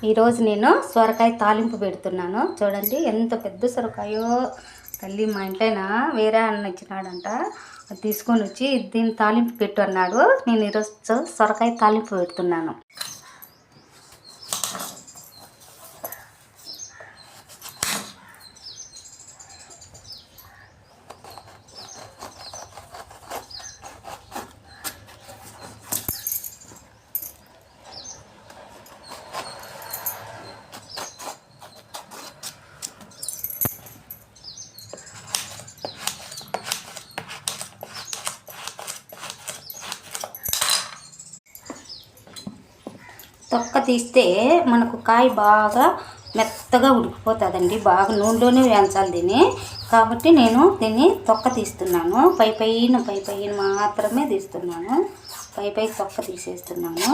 ఈరోజు నేను సొరకాయ తాలింపు పెడుతున్నాను. చూడండి ఎంత పెద్ద సొరకాయో. తల్లి మా ఇంట్లోనా వేరే అన్న ఇచ్చినాడంట, అది తీసుకొని వచ్చి దీన్ని తాలింపు పెట్టు అన్నాడు. నేను ఈరోజు సొరకాయ తాలింపు పెడుతున్నాను. తొక్క తీస్తే మనకు కాయ బాగా మెత్తగా ఉడికిపోతుందండి. బాగా నూనెలోనే వేయించాలి దీన్ని. కాబట్టి నేను దీన్ని తొక్క తీస్తున్నాను. పై పైన మాత్రమే తీస్తున్నాను. పై తొక్క తీసేస్తున్నాను.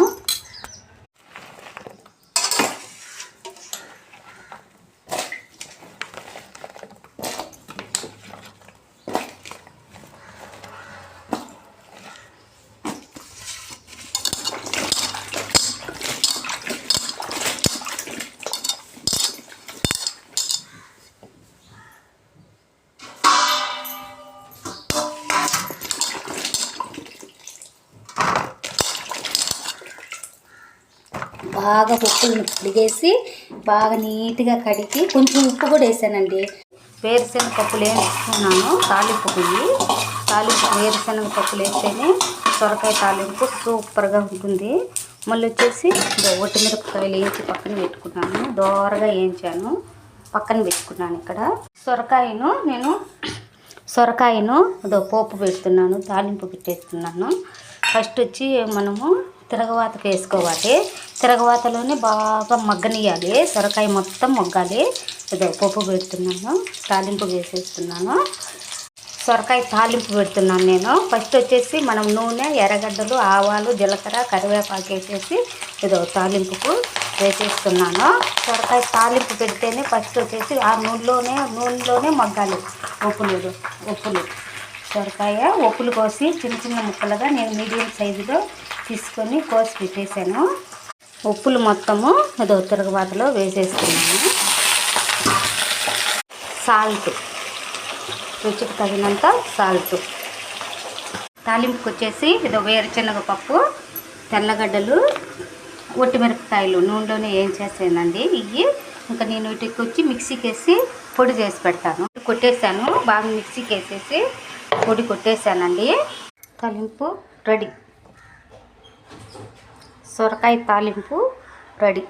బాగా ఉప్పులను కడిగేసి బాగా నీట్గా కడిగి కొంచెం ఉప్పు కూడా వేసానండి. వేరుశనగ పప్పులు వేసుకున్నాను. తాలింపు వేరుశనగ పప్పులు వేస్తేనే సొరకాయ తాలింపు సూపర్గా ఉంటుంది. మళ్ళీ వచ్చేసి ఒట్టిమిరపకాయలు వేయించి పక్కన పెట్టుకున్నాను. దోరగా వేయించాను, పక్కన పెట్టుకున్నాను. ఇక్కడ సొరకాయను పోపు పెడుతున్నాను, తాలింపు పెట్టేస్తున్నాను. ఫస్ట్ వచ్చి మనము తిరగవాతకు వేసుకోవాలి. తిరగవాతలోనే బాగా మగ్గనియాలి. సొరకాయ మొత్తం మగ్గాలి. పప్పు పెడుతున్నాను, తాలింపు వేసేస్తున్నాను. సొరకాయ తాలింపు పెడుతున్నాను నేను. ఫస్ట్ వచ్చేసి మనం నూనె, ఎర్రగడ్డలు, ఆవాలు, జీలకర్ర, కరివేపాకు వేసేసి తాలింపుకు వేసేస్తున్నాను. సొరకాయ తాలింపు పెడితేనే ఫస్ట్ వచ్చేసి ఆ నూనెలోనే మగ్గాలి. ఒప్పులు సొరకాయ ఒప్పులు కోసి చిన్న ముక్కలుగా నేను మీడియం సైజులో తీసుకొని కోసి పెట్టేశాను. ఉప్పులు మొత్తము తిరగబాతలో వేసేస్తున్నాను. సాల్ట్, రుచికి తగినంత సాల్ట్. తాలింపుకి వచ్చేసి వేరుశనగ పప్పు, తెల్లగడ్డలు, ఒట్టిమిరపకాయలు నూనెలోనే ఏం చేసానండి. ఇవి ఇంకా నేను వీటికి వచ్చి మిక్సీకి వేసి పొడి చేసి పెడతాను. కొట్టేసాను, బాగా మిక్సీకి వేసేసి పొడి కొట్టేసానండి. తాలింపు రెడీ. సొరకాయ తాలింపు రెడీ.